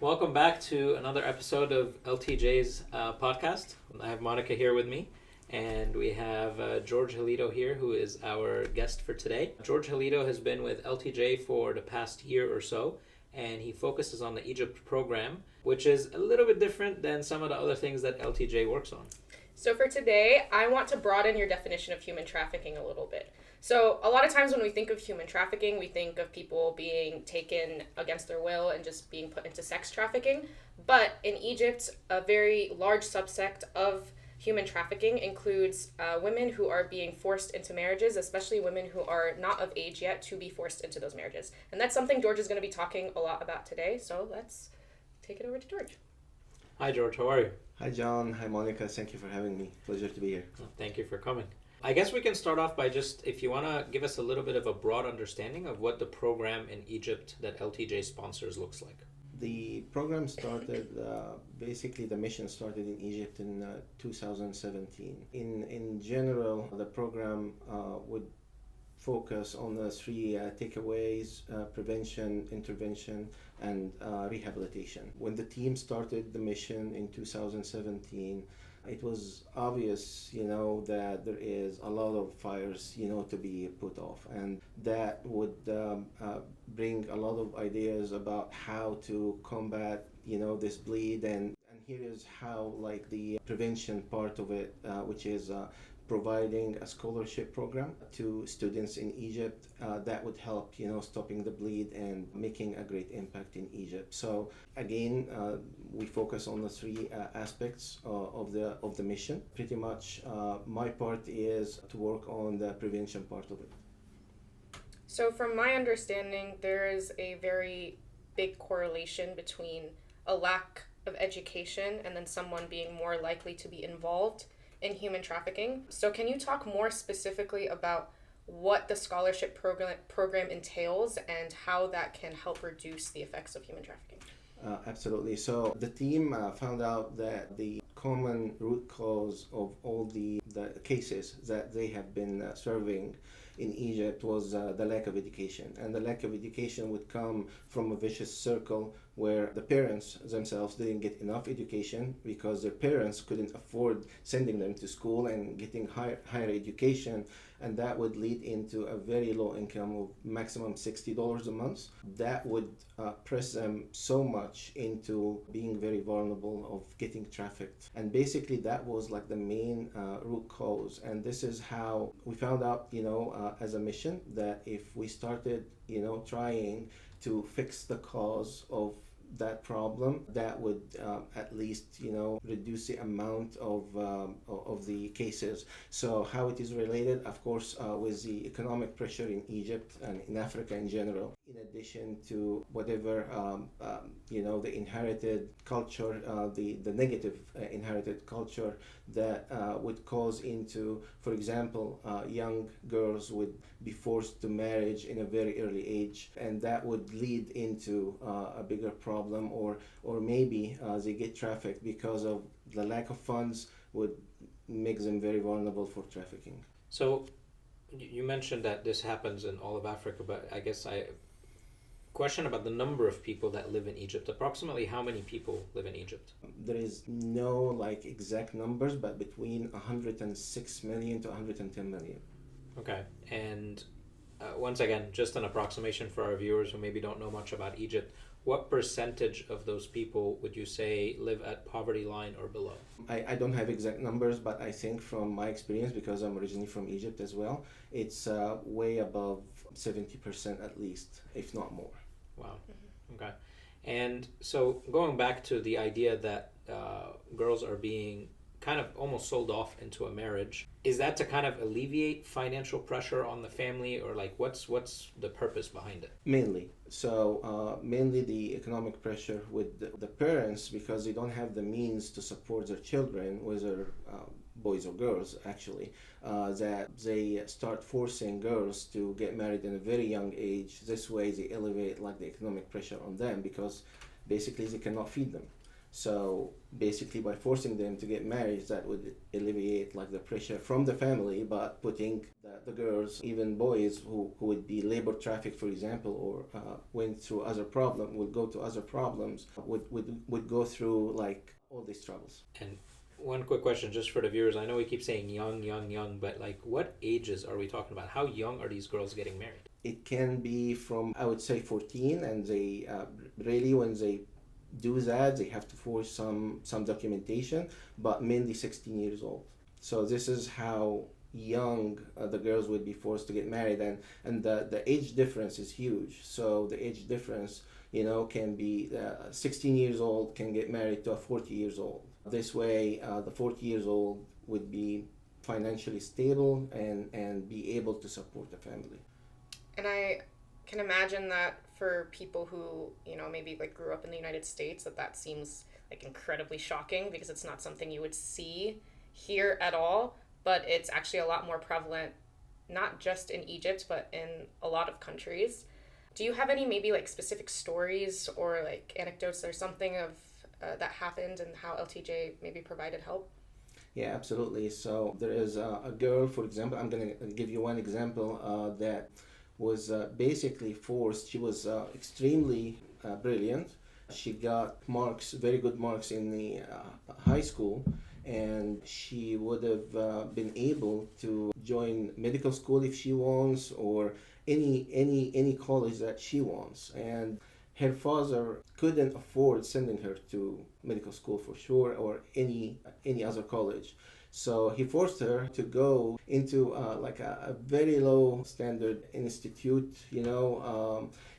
Welcome back to another episode of LTJ's podcast. I have Monica here with me, and we have George Halito here, who is our guest for today. George Halito has been with LTJ for the past year or so, and he focuses on the Egypt program, which is a little bit different than some of the other things that LTJ works on. So for today, I want to broaden your definition of human trafficking a little bit. So a lot of times when we think of human trafficking, we think of people being taken against their will and just being put into sex trafficking. But in Egypt, a very large subsect of human trafficking includes women who are being forced into marriages, especially women who are not of age yet to be forced into those marriages. And that's something George is going to be talking a lot about today. So let's take it over to George. Hi, George. How are you? Hi, John. Hi, Monica. Thank you for having me. Pleasure to be here. Well, thank you for coming. I guess we can start off by just, if you want to give us a little bit of a broad understanding of what the program in Egypt that LTJ sponsors looks like. The program started, basically the mission started in Egypt in 2017. In general, the program would focus on the three takeaways: prevention, intervention, and rehabilitation. When the team started the mission in 2017, it was obvious, that there is a lot of fires, to be put off, and that would bring a lot of ideas about how to combat, this bleed, and here is how, like, the prevention part of it, which is providing a scholarship program to students in Egypt that would help, stopping the bleed and making a great impact in Egypt. So again, we focus on the three aspects of the mission. Pretty much, my part is to work on the prevention part of it. So from my understanding, there is a very big correlation between a lack of education and then someone being more likely to be involved in human trafficking. So can you talk more specifically about what the scholarship program entails and how that can help reduce the effects of human trafficking? Absolutely. So the team found out that the common root cause of all the cases that they have been serving in Egypt was the lack of education. And the lack of education would come from a vicious circle where the parents themselves didn't get enough education because their parents couldn't afford sending them to school and getting higher education, and that would lead into a very low income of maximum $60 a month. That would press them so much into being very vulnerable of getting trafficked. And basically that was like the main root cause. And this is how we found out, as a mission, that if we started, trying to fix the cause of that problem, that would at least reduce the amount of the cases. So how it is related, of course, with the economic pressure in Egypt and in Africa in general, in addition to whatever the inherited culture, the negative inherited culture that would cause into, for example, young girls would be forced to marriage in a very early age, and that would lead into a bigger problem, or maybe they get trafficked because of the lack of funds would make them very vulnerable for trafficking. So you mentioned that this happens in all of Africa, but I guess question about the number of people that live in Egypt. Approximately how many people live in Egypt? There is no exact numbers, but between 106 million to 110 million. Okay, and once again, just an approximation for our viewers who maybe don't know much about Egypt, what percentage of those people would you say live at poverty line or below? I don't have exact numbers, but I think from my experience, because I'm originally from Egypt as well, it's way above 70% at least, if not more. Wow. Okay. And so going back to the idea that girls are being kind of almost sold off into a marriage, is that to kind of alleviate financial pressure on the family, or what's the purpose behind it? Mainly. So mainly the economic pressure with the parents, because they don't have the means to support their children, whether boys or girls actually, that they start forcing girls to get married in a very young age. This way they elevate the economic pressure on them, because basically they cannot feed them. So basically, by forcing them to get married, that would alleviate like the pressure from the family, but putting the girls, even boys who would be labor trafficked, for example, or went through other problem, would go to other problems, would go through like all these troubles. And one quick question just for the viewers. I know we keep saying young, young, young, but like what ages are we talking about? How young are these girls getting married? It can be from, I would say, 14, and they really, when they do that, they have to forge some documentation, but mainly 16 years old. So this is how young the girls would be forced to get married, and the age difference is huge. So the age difference, can be 16 years old can get married to a 40 years old. This way, the 40 years old would be financially stable and be able to support the family. And I can imagine that for people who, maybe like grew up in the United States, that seems like incredibly shocking because it's not something you would see here at all, but it's actually a lot more prevalent, not just in Egypt, but in a lot of countries. Do you have any maybe like specific stories or like anecdotes or something of that happened and how LTJ maybe provided help? Yeah, absolutely. So there is a girl, for example, I'm going to give you one example that was basically forced. She was extremely brilliant. She got marks, very good marks in the high school, and she would have been able to join medical school if she wants, or any college that she wants. And her father couldn't afford sending her to medical school for sure, or any other college. So he forced her to go into like a very low standard institute,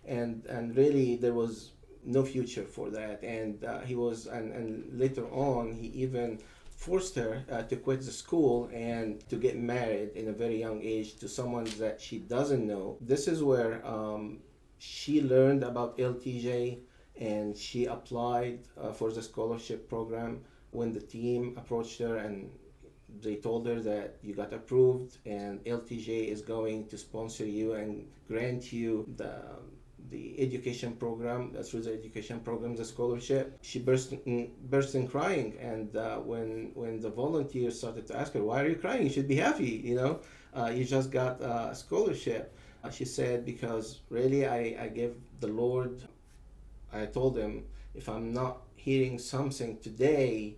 and really there was no future for that. And and later on he even forced her to quit the school and to get married in a very young age to someone that she doesn't know. This is where she learned about LTJ, and she applied for the scholarship program. When the team approached her and they told her that you got approved and LTJ is going to sponsor you and grant you the education program, through the education program, the scholarship, she burst in crying. And when the volunteers started to ask her, why are you crying? You should be happy, you just got a scholarship. She said, because really I gave the Lord, I told him, if I'm not hearing something today,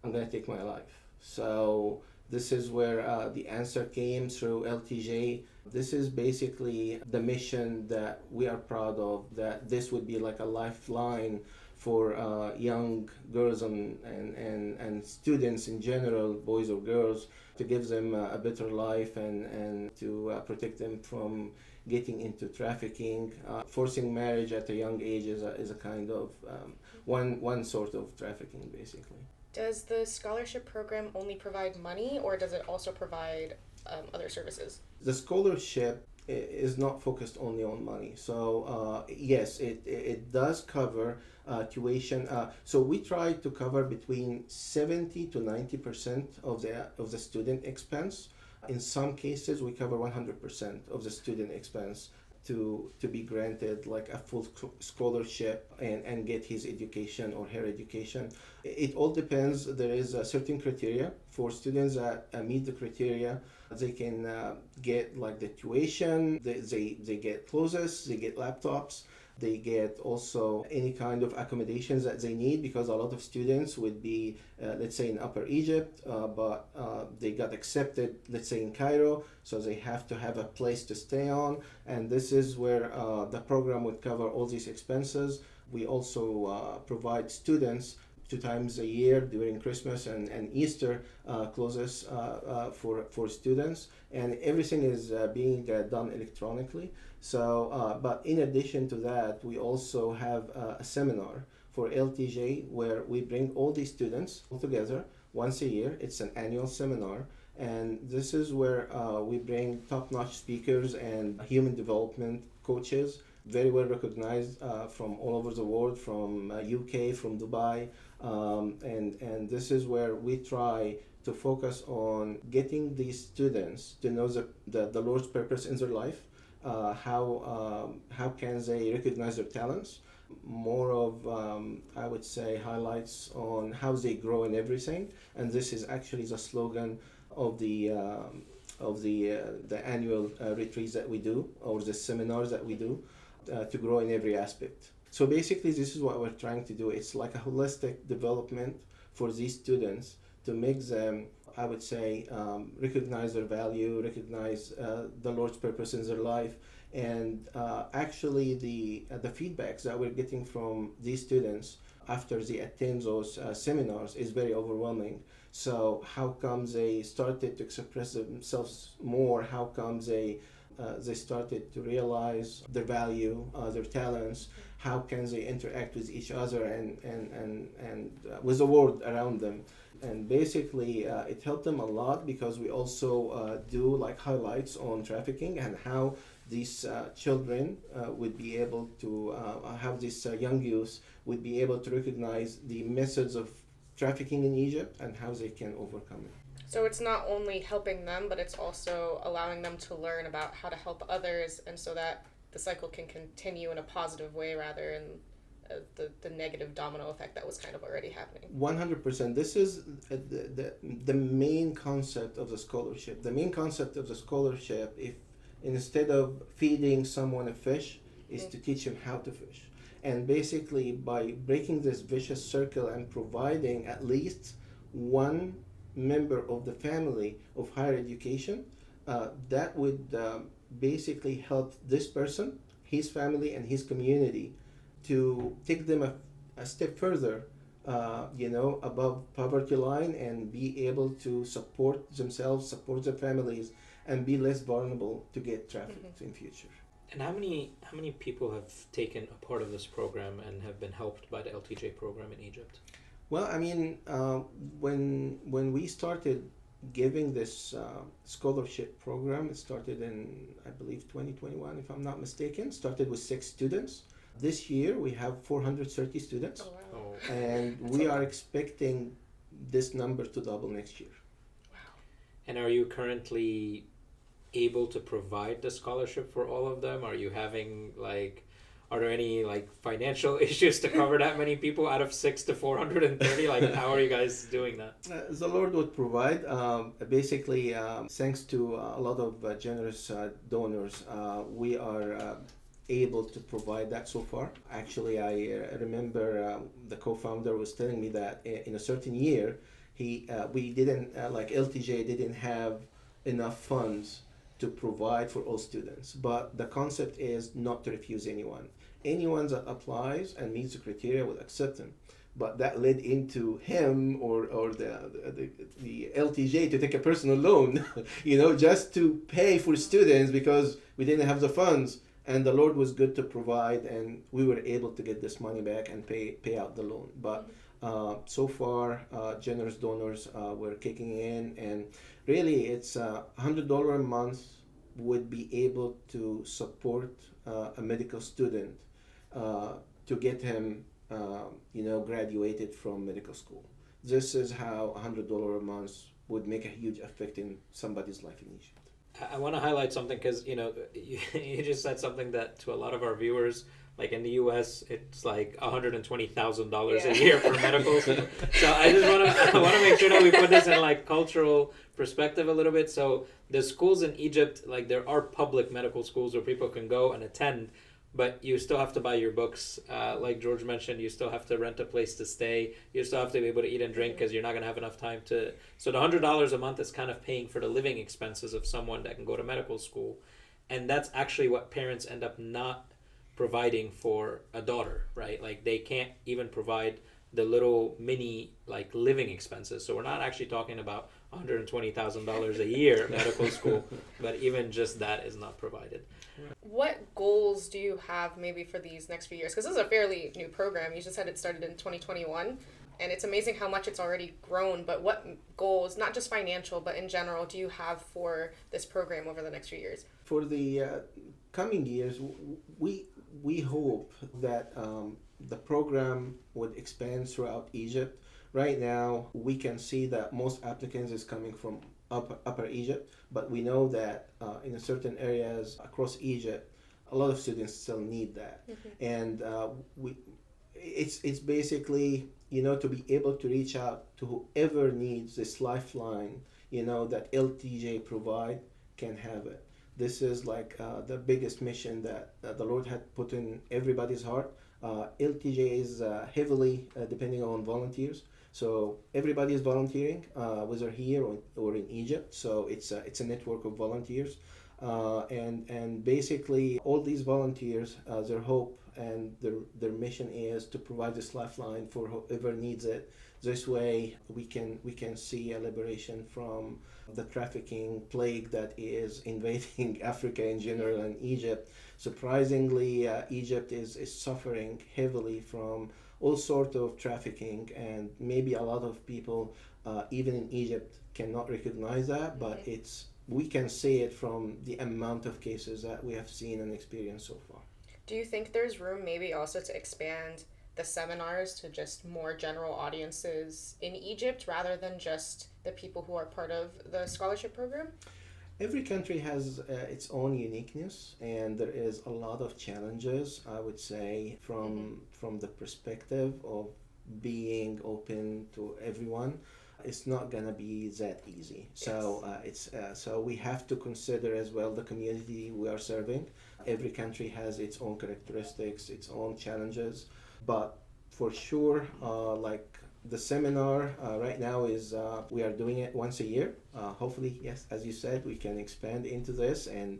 I'm going to take my life. So this is where the answer came through LTJ. This is basically the mission that we are proud of, that this would be like a lifeline for young girls and students in general, boys or girls, to give them a better life and to protect them from getting into trafficking. Forcing marriage at a young age is a kind of one sort of trafficking, basically. Does the scholarship program only provide money, or does it also provide other services? The scholarship is not focused only on money. So yes, it does cover tuition. So we try to cover between 70 to 90% of the student expense. In some cases, we cover 100% of the student expense to be granted like a full scholarship and get his education or her education. It all depends. There is a certain criteria for students that meet the criteria. They can get like the tuition, they get clothes, they get laptops, they get also any kind of accommodations that they need, because a lot of students would be, let's say, in Upper Egypt, but they got accepted, let's say, in Cairo, so they have to have a place to stay on. And this is where the program would cover all these expenses. We also provide students 2 times a year during Christmas and Easter closes for students, and everything is being done electronically. So, but in addition to that, we also have a seminar for LTJ where we bring all these students all together once a year. It's an annual seminar, and this is where we bring top-notch speakers and human development coaches, very well recognized from all over the world, from UK, from Dubai, and this is where we try to focus on getting these students to know the Lord's purpose in their life, how can they recognize their talents, more of I would say highlights on how they grow in everything, and this is actually the slogan of the annual retreats that we do, or the seminars that we do, to grow in every aspect. So basically, this is what we're trying to do. It's like a holistic development for these students to make them, I would say, recognize their value, recognize the Lord's purpose in their life, and actually the feedbacks that we're getting from these students after they attend those seminars is very overwhelming. So how come they started to express themselves more? How come they started to realize their value, their talents? How can they interact with each other and with the world around them? And basically, it helped them a lot because we also do like highlights on trafficking and how these children would be able to how these young youth would be able to recognize the methods of trafficking in Egypt and how they can overcome it. So it's not only helping them, but it's also allowing them to learn about how to help others, and so that the cycle can continue in a positive way rather than the negative domino effect that was kind of already happening. 100%. This is the main concept of the scholarship. The main concept of the scholarship, if instead of feeding someone a fish, is to teach him how to fish. And basically, by breaking this vicious circle and providing at least one member of the family of higher education, that would basically help this person, his family, and his community to take them a step further, above poverty line and be able to support themselves, support their families, and be less vulnerable to get trafficked in future. And how many people have taken a part of this program and have been helped by the LTJ program in Egypt? Well, I mean, when we started giving this scholarship program, it started in, I believe, 2021, if I'm not mistaken. Started with 6 students. This year we have 430 students. Oh, wow. Oh. And we are expecting this number to double next year. Wow. And are you currently able to provide the scholarship for all of them? Are you having are there any financial issues to cover that many people out of 6 to 430? How are you guys doing that? The Lord would provide. Basically, thanks to a lot of generous donors, we are able to provide that so far. Actually, I remember the co-founder was telling me that in a certain year, we didn't LTJ didn't have enough funds to provide for all students. But the concept is not to refuse anyone. Anyone that applies and meets the criteria will accept them. But that led into him or the LTJ to take a personal loan, just to pay for students because we didn't have the funds. And the Lord was good to provide, and we were able to get this money back and pay out the loan. But so far, generous donors were kicking in, and really it's $100 a month would be able to support a medical student to get him graduated from medical school. This is how $100 a month would make a huge effect in somebody's life in Egypt. I want to highlight something because you just said something that to a lot of our viewers, in the U.S., it's $120,000 a year for medical. So I just want to make sure that we put this in cultural perspective a little bit. So the schools in Egypt, there are public medical schools where people can go and attend, but you still have to buy your books. Like George mentioned, you still have to rent a place to stay. You still have to be able to eat and drink because you're not going to have enough time to. So the $100 a month is kind of paying for the living expenses of someone that can go to medical school. And that's actually what parents end up not providing for a daughter, right? They can't even provide the little mini living expenses. So we're not actually talking about $120,000 a year medical school, but even just that is not provided. What goals do you have maybe for these next few years? Because this is a fairly new program. You just said it started in 2021, and it's amazing how much it's already grown. But what goals, not just financial, but in general, do you have for this program over the next few years? For the coming years, we hope that the program would expand throughout Egypt. Right now, we can see that most applicants is coming from Upper Egypt, but we know that in certain areas across Egypt, a lot of students still need that, and we it's basically, to be able to reach out to whoever needs this lifeline, that LTJ provide, can have it. This is like the biggest mission that the Lord had put in everybody's heart. LTJ is heavily depending on volunteers. So everybody is volunteering, whether here or in Egypt. So it's a network of volunteers, and basically all these volunteers, their hope and their mission is to provide this lifeline for whoever needs it. This way we can see a liberation from the trafficking plague that is invading Africa in general and Egypt. Surprisingly, Egypt is suffering heavily from all sort of trafficking, and maybe a lot of people, even in Egypt, cannot recognize that, but we can see it from the amount of cases that we have seen and experienced so far. Do you think there's room maybe also to expand the seminars to just more general audiences in Egypt rather than just the people who are part of the scholarship program? Every country has its own uniqueness, and there is a lot of challenges, I would say, from the perspective of being open to everyone. It's not gonna be that easy. So so we have to consider as well the community we are serving. Every country has its own characteristics, its own challenges, but for sure, like the seminar right now is we are doing it once a year. Hopefully, yes, as you said, we can expand into this and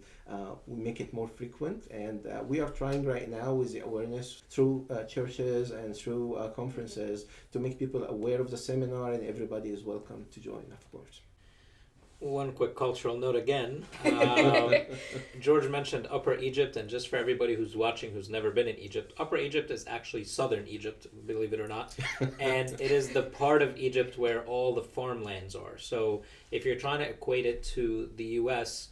we make it more frequent. And we are trying right now with the awareness through churches and through conferences to make people aware of the seminar, and everybody is welcome to join, of course. One quick cultural note again. George mentioned Upper Egypt, and just for everybody who's watching who's never been in Egypt, Upper Egypt is actually southern Egypt, believe it or not. And it is the part of Egypt where all the farmlands are. So if you're trying to equate it to the U.S.,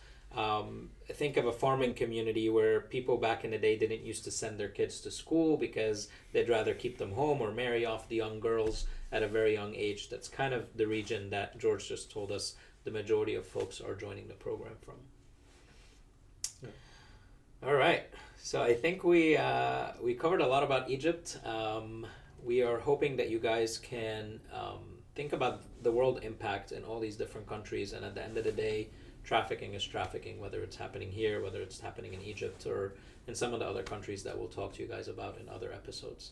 think of a farming community where people back in the day didn't used to send their kids to school because they'd rather keep them home or marry off the young girls at a very young age. That's kind of the region that George just told us the majority of folks are joining the program from. Yeah. All right, so I think we covered a lot about Egypt. We are hoping that you guys can think about the world impact in all these different countries, and at the end of the day, trafficking is trafficking, whether it's happening here, whether it's happening in Egypt, or in some of the other countries that we'll talk to you guys about in other episodes.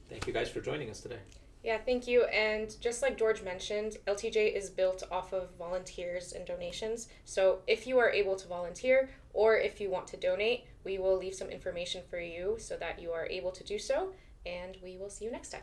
Thank you guys for joining us today. Yeah, thank you. And just like George mentioned, LTJ is built off of volunteers and donations. So if you are able to volunteer or if you want to donate, we will leave some information for you so that you are able to do so. And we will see you next time.